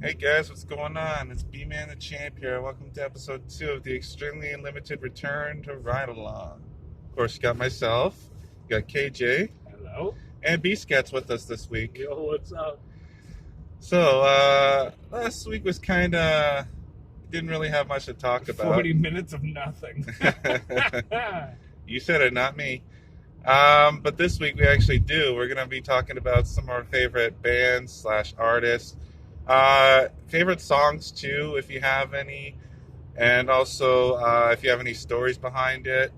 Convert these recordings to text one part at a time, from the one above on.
Hey guys, what's going on? It's B-Man the Champ here. Welcome to episode 2 of the extremely limited return to Ride Along. Of course, you got myself, you got KJ, Hello. and BScat's with us this week. Yo, what's up? So, last week was didn't really have much to talk about. 40 minutes of nothing. You said it, not me. But this week we actually do. We're going to be talking about some of our favorite bands slash artists. Favorite songs too, if you have any, and also if you have any stories behind it.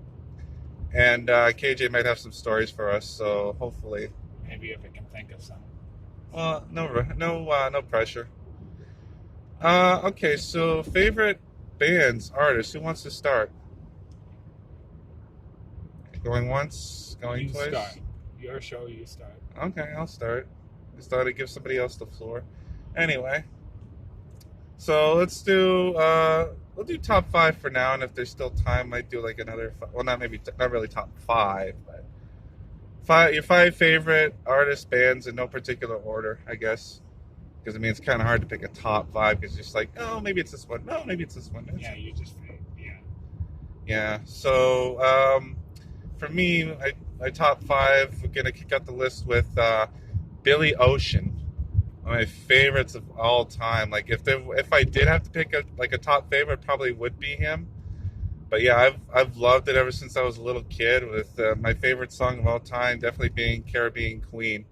And KJ might have some stories for us, so hopefully. Maybe if I can think of some. Well, no pressure. Okay, so favorite bands, artists. Who wants to start? Going once, going You twice. start. Your show, you start. Okay, I'll start. Just thought I'd give somebody else the floor. Anyway, so we'll do top 5 for now, and if there's still time, might do like another. Well, not really top 5, but your 5 favorite artists, bands in no particular order, I guess. Because I mean, it's kind of hard to pick a top 5 because you're just like, oh, maybe it's this one. No, maybe it's this one. Yeah, you just yeah. Yeah. So for me, my top 5. We're gonna kick out the list with Billy Ocean. One of my favorites of all time. Like if I did have to pick a top favorite, probably would be him. But yeah, I've loved it ever since I was a little kid. With my favorite song of all time definitely being Caribbean Queen.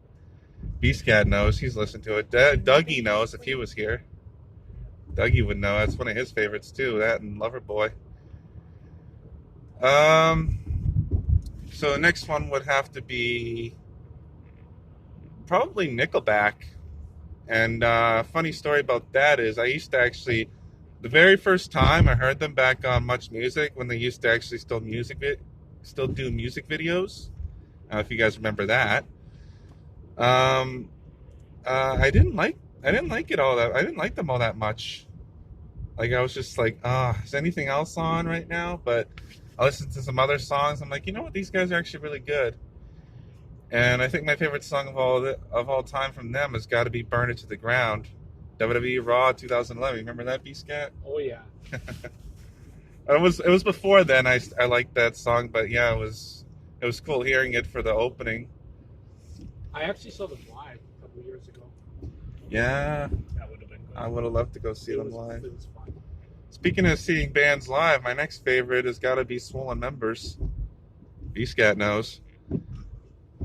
BScat knows, he's listened to it. Dougie knows if he was here. Dougie would know. That's one of his favorites too. That and Loverboy. So the next one would have to be probably Nickelback. And funny story about that is I used to actually, the very first time I heard them back on Much Music when they used to actually still do music videos. If you guys remember that. I didn't like it all that. I didn't like them all that much. Like I was just like, is anything else on right now? But I listened to some other songs. I'm like, you know what? These guys are actually really good. And I think my favorite song of all time from them has got to be "Burn It to the Ground." WWE Raw 2011. Remember that, BScat? Oh yeah. It was before then. I liked that song, but yeah, it was cool hearing it for the opening. I actually saw them live a couple of years ago. Yeah, That would have been good. I would have loved to go see them It live. was fun. Speaking of seeing bands live, my next favorite has got to be Swollen Members. BScat knows.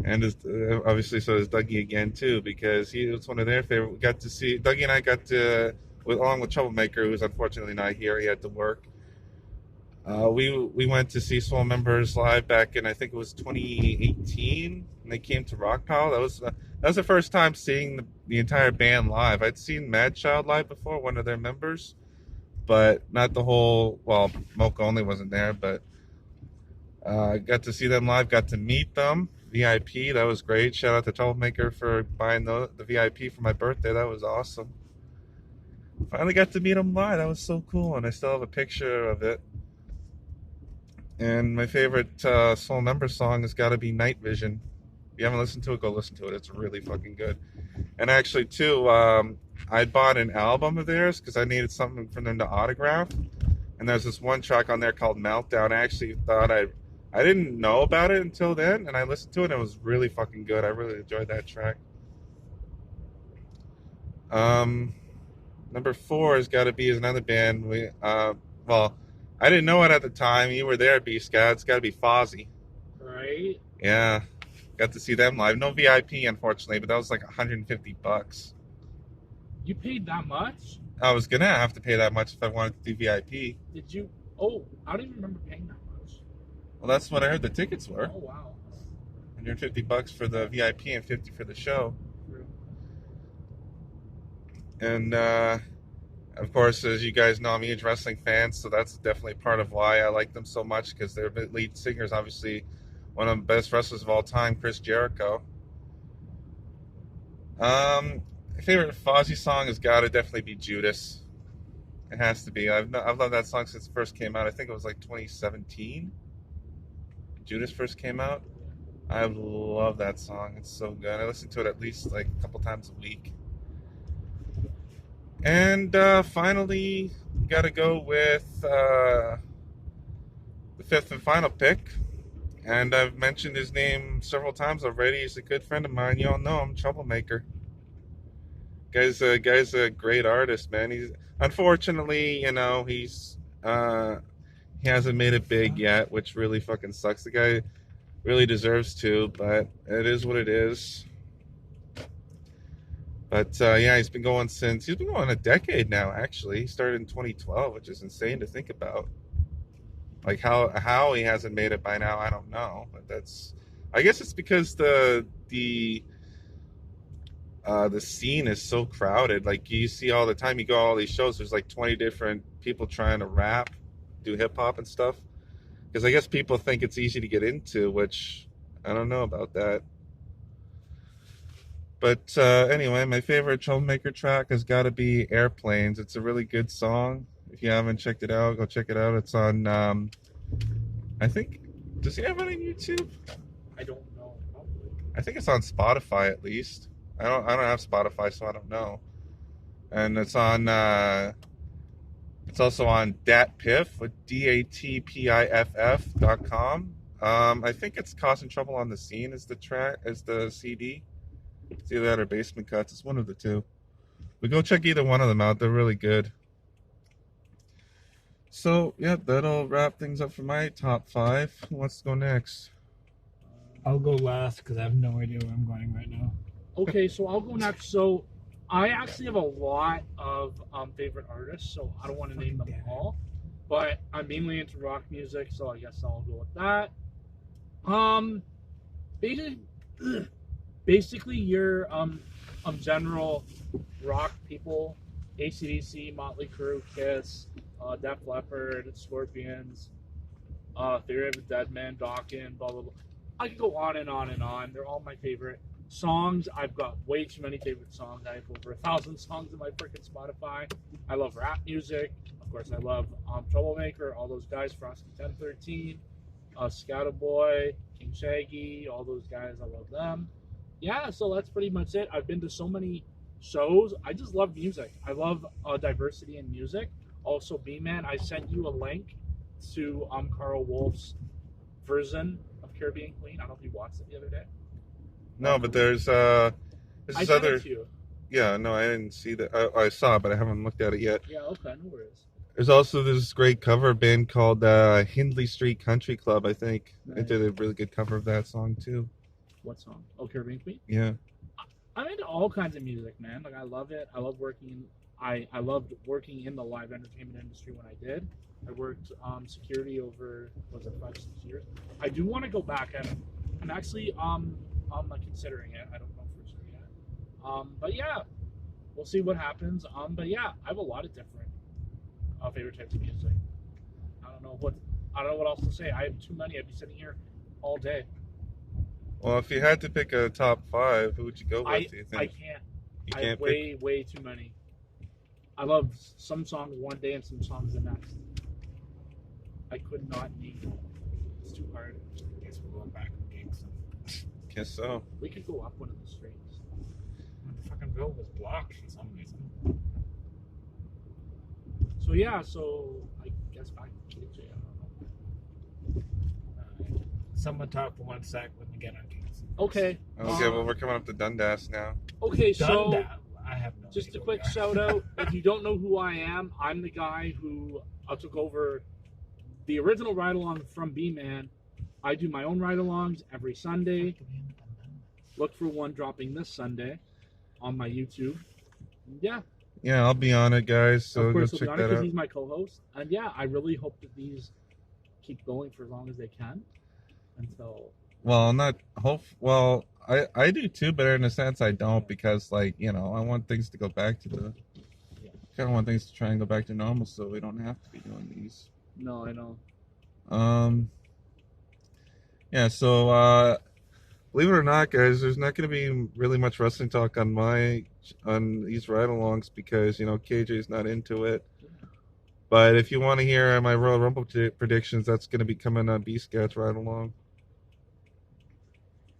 And obviously, so is Dougie again too, because he was one of their favorite. We got to see Dougie and I got to, along with Troublemaker, who's unfortunately not here. He had to work. We went to see Soul Members live back in, I think it was 2018, and they came to Rock Powell. That was the first time seeing the entire band live. I'd seen Mad Child live before, one of their members, but not the whole. Well, Mocha only wasn't there, but got to see them live. Got to meet them. VIP, that was great. Shout out to Troublemaker for buying the VIP for my birthday. That was awesome. Finally got to meet them live. That was so cool, and I still have a picture of it. And my favorite Soul Member song has got to be Night Vision. If you haven't listened to it, go listen to it. It's really fucking good. And actually, too, I bought an album of theirs because I needed something for them to autograph. And there's this one track on there called Meltdown. I actually thought I didn't know about it until then, and I listened to it, and it was really fucking good. I really enjoyed that track. Number 4 has got to be another band. Well, I didn't know it at the time. You were there, B-Scat. It's got to be Fozzy. Right? Yeah. Got to see them live. No VIP, unfortunately, but that was like $150. You paid that much? I was going to have to pay that much if I wanted to do VIP. Did you? Oh, I don't even remember paying that much. Well, that's what I heard the tickets were. Oh wow. $150 for the VIP and $50 for the show. True. And of course, as you guys know, I'm a huge wrestling fan, so that's definitely part of why I like them so much, because their lead singer is obviously one of the best wrestlers of all time, Chris Jericho. My favorite Fozzy song has got to definitely be Judas. It has to be. I've loved that song since it first came out. I think it was like 2017. Judas first came out. I love that song. It's so good. I listen to it at least like a couple times a week. And finally, got to go with the fifth and final pick. And I've mentioned his name several times already. He's a good friend of mine. You all know him, Troublemaker. Guy's a great artist, man. He's unfortunately, he hasn't made it big yet, which really fucking sucks. The guy really deserves to, but it is what it is. But yeah, he's been going a decade now. Actually, he started in 2012, which is insane to think about. Like how he hasn't made it by now, I don't know. But I guess it's because the scene is so crowded. Like you see all the time, you go to all these shows. There's like 20 different people trying to rap, do hip hop and stuff. Because I guess people think it's easy to get into, which I don't know about that. But anyway, my favorite Troublemaker track has got to be Airplanes. It's a really good song. If you haven't checked it out, go check it out. It's on, I think, does he have it on YouTube? I don't know. Probably. I think it's on Spotify at least. I don't have Spotify, so I don't know. And it's also on DatPiff with DATPIFF.com. I think it's Causing Trouble on the Scene is the CD. It's either that or Basement Cuts. It's one of the two. But go check either one of them out. They're really good. So, yeah, that'll wrap things up for my top 5. Who wants to go next? I'll go last because I have no idea where I'm going right now. Okay, so I'll go next. So I actually have a lot of favorite artists, so I don't want to name them all. But I'm mainly into rock music, so I guess I'll go with that. Basically your general rock people, AC/DC, Motley Crue, Kiss, Def Leppard, Scorpions, Theory of a Dead Man, Dawkins, blah blah blah. I could go on and on and on. They're all my favorite songs. I've got way too many favorite songs. I have over 1,000 songs in my freaking Spotify. I love rap music. Of course, I love Troublemaker, all those guys, Frosty 1013, Scouterboy, King Shaggy, all those guys. I love them. Yeah, so that's pretty much it. I've been to so many shows. I just love music. I love diversity in music. Also, B-Man, I sent you a link to Carl Wolf's version of Caribbean Queen. I don't know if you watched it the other day. No, but there's I this sent other. it to you. Yeah, no, I didn't see that. I saw it, but I haven't looked at it yet. Yeah, okay, no worries. There's also this great cover band called Hindley Street Country Club, I think. They Nice. did a really good cover of that song, too. What song? Oh, Caribbean Queen? Yeah. I'm into all kinds of music, man. Like, I love it. I love working. I loved working in the live entertainment industry when I did. I worked security over, was it 5-6 years? I do want to go back, and I'm actually considering it. I don't know for sure yet. But yeah, we'll see what happens. But yeah, I have a lot of different favorite types of music. I don't know what else to say. I have too many. I'd be sitting here all day. Well, if you had to pick a top 5, who would you go with, do you think? I can't. You I can't have way too many. I love some songs one day and some songs the next. I could not name them. It's too hard. I guess we're going back and getting some. Guess so. We could go up one of the streets. The fucking bill was blocked for some reason. So yeah, I guess back to KJ. I don't know. Someone talk for 1 sec when we get on Kingston. Okay. Okay, well, we're coming up to Dundas now. Okay, so I have no just a idea quick where we shout out. If you don't know who I am, I'm the guy who took over the original ride along from B-Man. I do my own ride alongs every Sunday. Look for one dropping this Sunday on my YouTube. Yeah. Yeah, I'll be on it, guys, so of go course, he'll check be on it that because out. he's my co-host. And yeah, I really hope that these keep going for as long as they can until. Well, I do too, but in a sense I don't, because I want things to go back to kind of want things to try and go back to normal, so we don't have to be doing these. No, I know. Yeah, so believe it or not, guys, there's not going to be really much wrestling talk on these ride-alongs because KJ's not into it. But if you want to hear my Royal Rumble predictions, that's going to be coming on BScat's ride-along.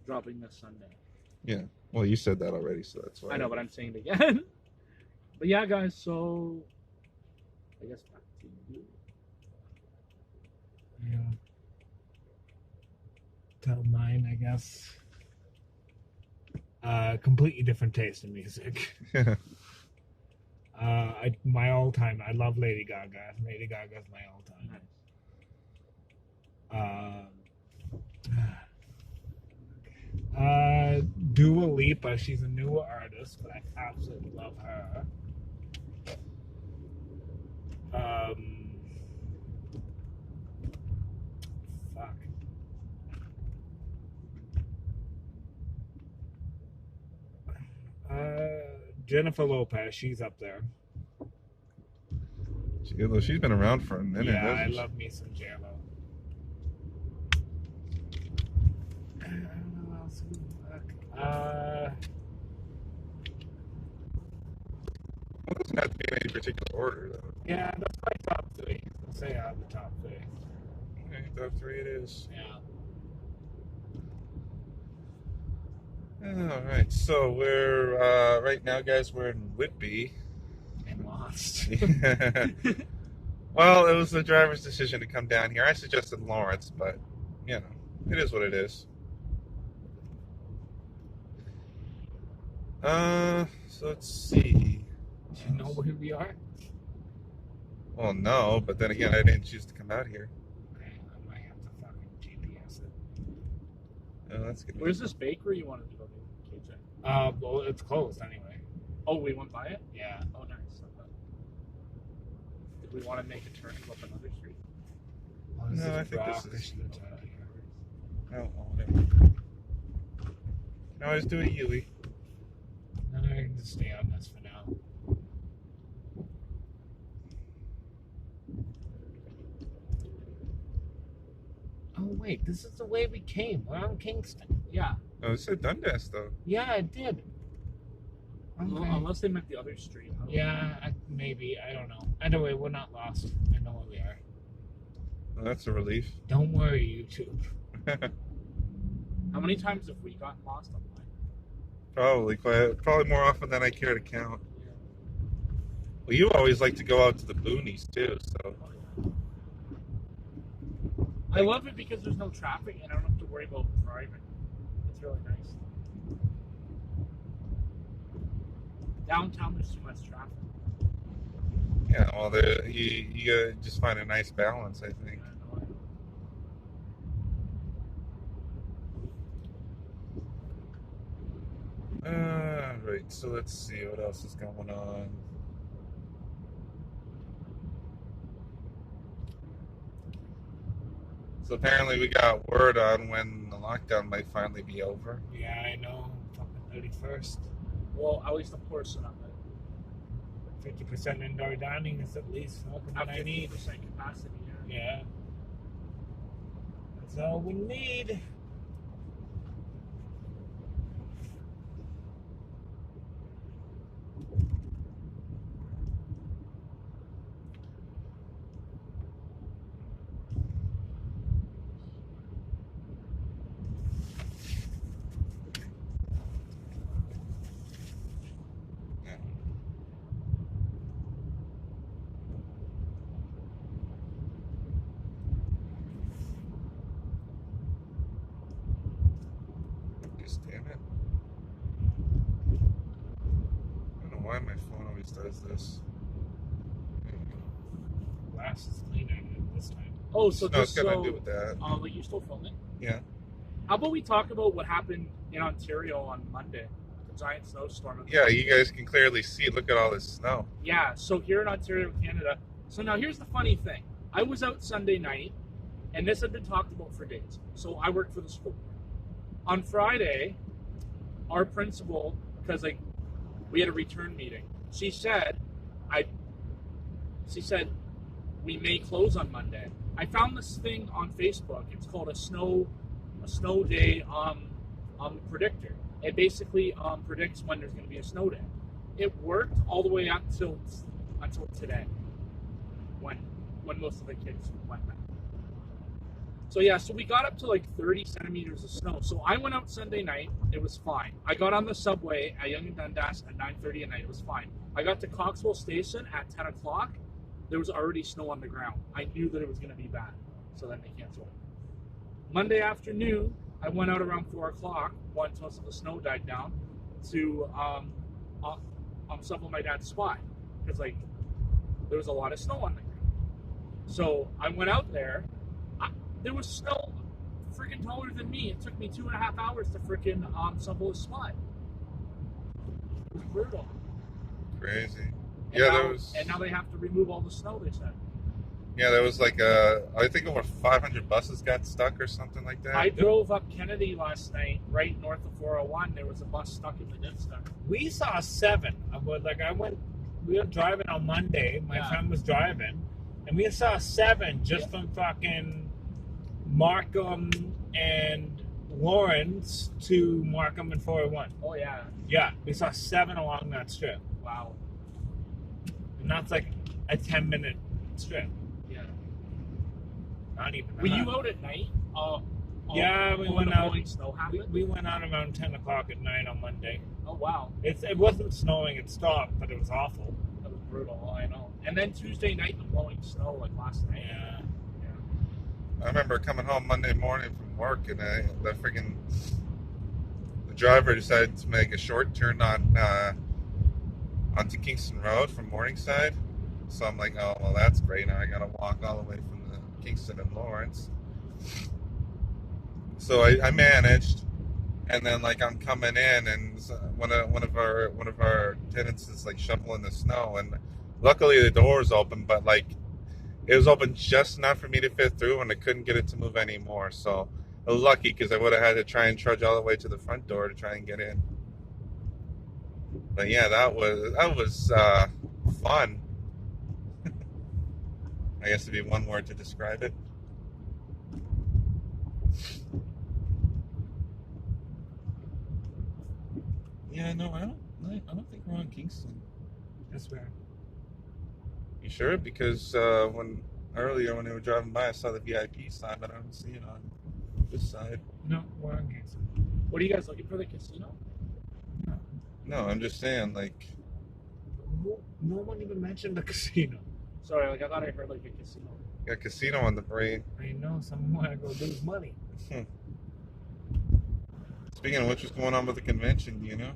Dropping this Sunday. Yeah, well, you said that already, so that's why. I know, but I'm saying it again. But yeah, guys. So I guess back to you. Yeah. Tell mine, I guess. Completely different taste in music. My all time. I love Lady Gaga. Lady Gaga's my all time. Dua Lipa. She's a newer artist, but I absolutely love her. Fuck. Jennifer Lopez. She's up there. She's been around for a minute. Yeah, I hasn't she? love me some J-Lo. Well, it doesn't have to be in any particular order, though. Yeah, that's my top three. Let's say I have the top three. Okay, top three it is. Yeah. All right, so we're right now, guys. We're in Whitby. And lost. Well, it was the driver's decision to come down here. I suggested Lawrence, but you know, it is what it is. So let's see. Do you know where we are? Well, no, but then again, I didn't choose to come out here. Okay, I might have to fucking GPS it. Oh, that's good. Where's this bakery you wanted to go to, KJ? Well, it's closed anyway. Oh, we went by it? Yeah. Oh, nice. Okay. Did we want to make a turn and go up another street? Oh, No, I is think rock. this I is- should have done it here. Oh, whatever. No, I just do it Yui. No, I can just stay on this for now. Oh wait, this is the way we came. We're on Kingston. Yeah. Oh, it said Dundas though. Yeah, it did. Okay. Well, unless they meant the other street. I don't know. Yeah, maybe. I don't know. Either way, we're not lost. I know where we are. Well, that's a relief. Don't worry, YouTube. How many times have we gotten lost online? Probably more often than I care to count. Well, you always like to go out to the boonies too, so. I love it because there's no traffic and I don't have to worry about driving. It's really nice. Downtown, there's too much traffic. Yeah, well, you gotta just find a nice balance, I think. Right, so let's see what else is going on. So apparently we got word on when the lockdown might finally be over. Yeah, I know. Fucking 31st. Well, at least a portion of it. 50% indoor dining is at least fucking what I need. 50% capacity. Yeah. That's all we need. Just damn it. I don't know why my phone always does this. Glass is cleaner than this time. Oh, so No, it's just got so, to do with that. like you still filming? Yeah. How about we talk about what happened in Ontario on Monday? The giant snowstorm. Yeah, you guys can clearly see. Look at all this snow. Yeah, so here in Ontario, Canada. So now here's the funny thing. I was out Sunday night, and this had been talked about for days. So I work for the school. On Friday, our principal, because like we had a return meeting, she said, we may close on Monday. I found this thing on Facebook. It's called a snow day predictor. It basically predicts when there's going to be a snow day. It worked all the way up until today, when most of the kids went back. So yeah, so we got up to like 30 centimeters of snow. So I went out Sunday night. It was fine. I got on the subway at Yonge and Dundas at 9:30 at night. It was fine. I got to Coxwell Station at 10 o'clock. There was already snow on the ground. I knew that it was going to be bad, so then they canceled. Monday afternoon, I went out around 4 o'clock, once most of the snow died down, to shovel my dad's spot. Because, like, there was a lot of snow on the ground. So I went out there. There was snow freaking taller than me. It took me 2.5 hours to freaking shovel his spot. It was brutal. Crazy. And Yeah, now, there was. And now they have to remove all the snow, they said. Yeah, there was like I think over 500 buses got stuck or something like that. I drove up Kennedy last night, right north of 401. There was a bus stuck in the ditch there. We saw 7. We were driving on Monday. My friend was driving, and we saw 7 just from fucking Markham and Lawrence to Markham and 401. Oh, yeah. Yeah, we saw 7 along that strip. Wow. And that's like a 10-minute strip. Yeah. Not even that. Were you out at night? Yeah, we went out. Snow happened? We went out around 10 o'clock at night on Monday. Oh, wow. It wasn't snowing, it stopped, but it was awful. That was brutal, I know. And then Tuesday night, the blowing snow, like last night. Yeah. I remember coming home Monday morning from work, and the driver decided to make a short turn onto Kingston Road from Morningside. So I'm like, oh, well, that's great. Now I got to walk all the way from the Kingston and Lawrence. So I managed, and then like I'm coming in, and one of our tenants is like shoveling the snow, and luckily the door was open, but like it was open just enough for me to fit through, and I couldn't get it to move anymore. So I was lucky because I would have had to try and trudge all the way to the front door to try and get in. But yeah, that was fun. I guess it'd be one word to describe it. Yeah, no, I don't think we're on Kingston. That's where. You sure? Because when they were driving by, I saw the VIP sign, but I don't see it on this side. No, we're on Kingston. What are you guys looking for, the casino? No, I'm just saying, like, No one even mentioned the casino. Sorry, like I thought I heard like a casino. got casino on the brain. I know someone want to go lose money. Speaking of which, what's going on with the convention? Do you know?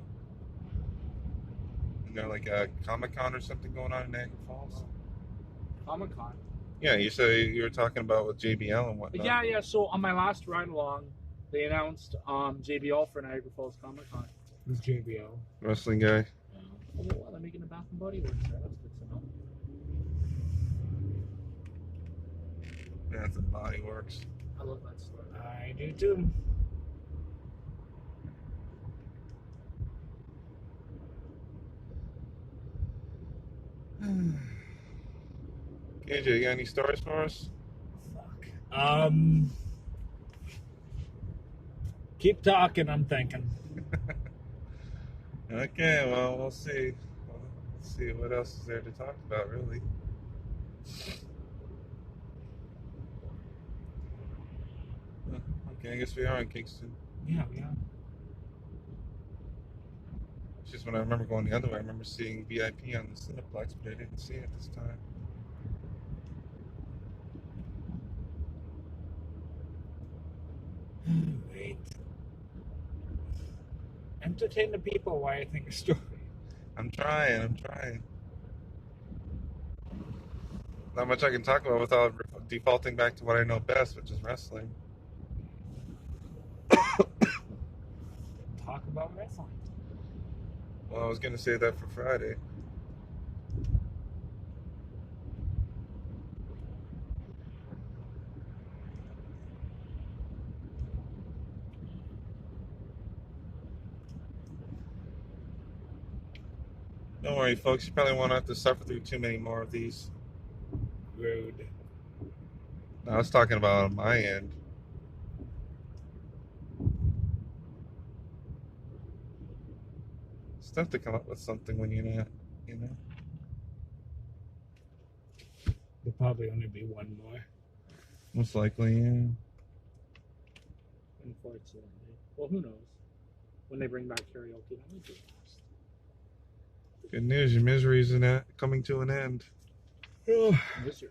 Is there like a Comic-Con or something going on in Niagara Falls? Comic-Con. Yeah, you said you were talking about with JBL and whatnot. Yeah. So on my last ride along, they announced JBL for Niagara Falls Comic-Con. Who's JBL? Wrestling guy. Oh, well, they're making a Bath and Body Works there. That's good to know. Bath and Body Works. I love that store. I do too. KJ, you got any stories for us? Fuck. Keep talking, I'm thinking. Okay, well, we'll see. Let's see what else is there to talk about, really. Okay, I guess we are in Kingston. Yeah. It's just when I remember going the other way, I remember seeing VIP on the Cineplex, but I didn't see it this time. Wait. Entertain the people while I think a story. I'm trying. Not much I can talk about without defaulting back to what I know best, which is wrestling. Talk about wrestling. Well, I was going to say that for Friday. Don't worry, folks. You probably won't have to suffer through too many more of these. Rude. No, I was talking about on my end. It's tough to come up with something when you're not, you know. There'll probably only be one more. Most likely, yeah. Unfortunately. Well, who knows? When they bring back karaoke, that might be last. Good news, your misery is coming to an end. Misery.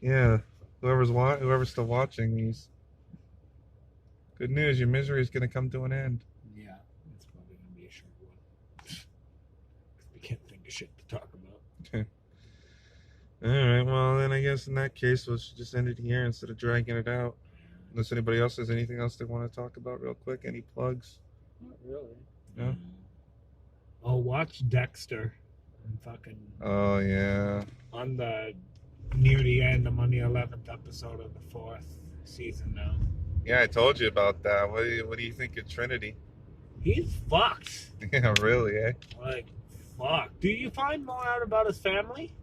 Yeah, whoever's still watching these. Good news, your misery is going to come to an end. Yeah, it's probably gonna be a short one. We can't think of shit to talk about. All right, well then I guess in that case we'll just end it here instead of dragging it out. Unless anybody else has anything else they want to talk about real quick. Any plugs? Not really. No? Oh, watch Dexter. And fucking Oh yeah. on the near the end. I'm on the 11th episode of the 4th season now. Yeah, I told you about that. What do you think of Trinity? He's fucked. Yeah, really, eh? Like, fuck. Do you find more out about his family?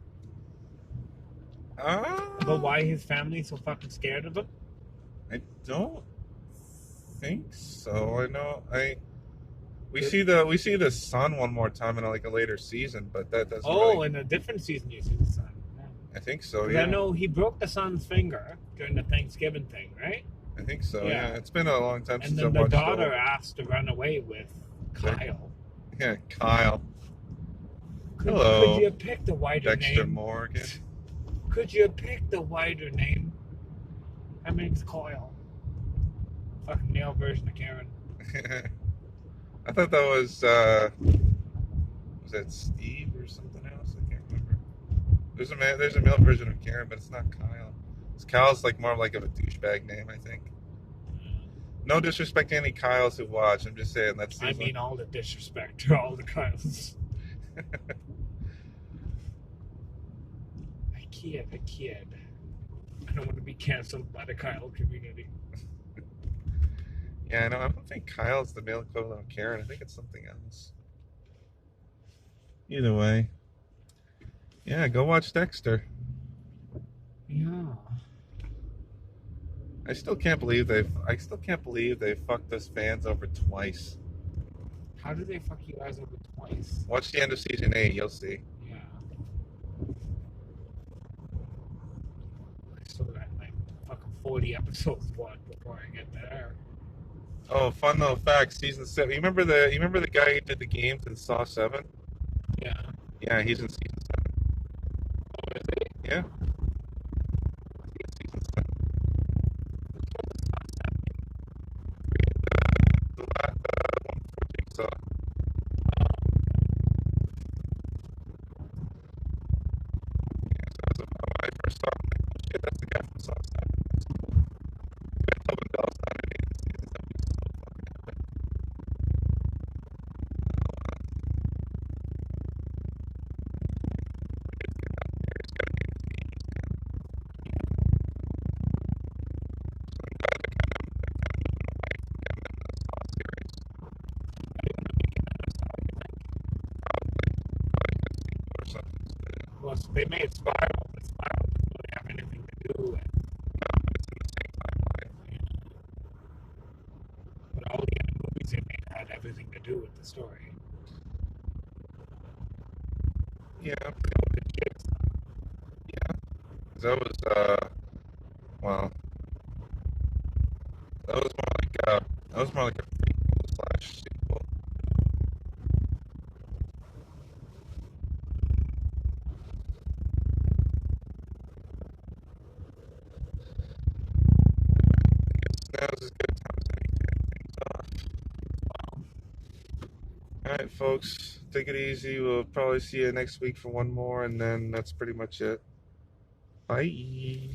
About why his family's so fucking scared of him? I don't think so. I know we see the son one more time in like a later season, but that doesn't. Oh, really, in a different season you see the son. I think so. 'Cause Yeah, I know he broke the son's finger during the Thanksgiving thing, right? I think so. Yeah. Yeah, it's been a long time And since then I've the watched daughter asked to run away with Okay. Kyle. Yeah, Kyle. Could Hello, you pick the wider Dexter name? Morgan. Could you pick the wider name? I mean, it's Kyle. Fucking male version of Karen. I thought that was that Steve or something else? I can't remember. There's a male version of Karen, but it's not Kyle. Kyle's like more like of a douchebag name, I think. No disrespect to any Kyles who watch. I'm just saying that's. I mean, all the disrespect to all the Kyles. A kid. I don't want to be canceled by the Kyle community. Yeah, no, I don't think Kyle's the male equivalent of Karen. I think it's something else. Either way, yeah, go watch Dexter. Yeah. I still can't believe they fucked us fans over twice. How did they fuck you guys over twice? Watch the end of season 8, you'll see. Yeah. I still got like fucking 40 episodes to watch before I get there. Oh, fun little fact, season 7. You remember the guy who did the games in Saw 7? Yeah. Yeah, he's in season 7. Oh, is it? Yeah. He's in season 7. The last one before Jigsaw. Yeah, so that's when I first saw him, like, oh shit, that's the guy from Saw 7. That's cool. Ben Tobin Bell's not in it in season 7. He's so fucking epic. It's getting out there. It's gotta be in his 80s, man. So I'm glad they're kind of moving away from him in the Saw series. Probably because sequel or something. So, Well, they made Spiral, but Spiral doesn't really have anything to do with it. no, but it's in the same timeline. But all the other movies they made had everything to do with the story. Yeah, The kids. yeah. 'Cause that was well, that was more like a prequel slash sequel. I guess now's as good a time as any to end things off. All right, folks, take it easy. We'll probably see you next week for one more, and then that's pretty much it. Bye.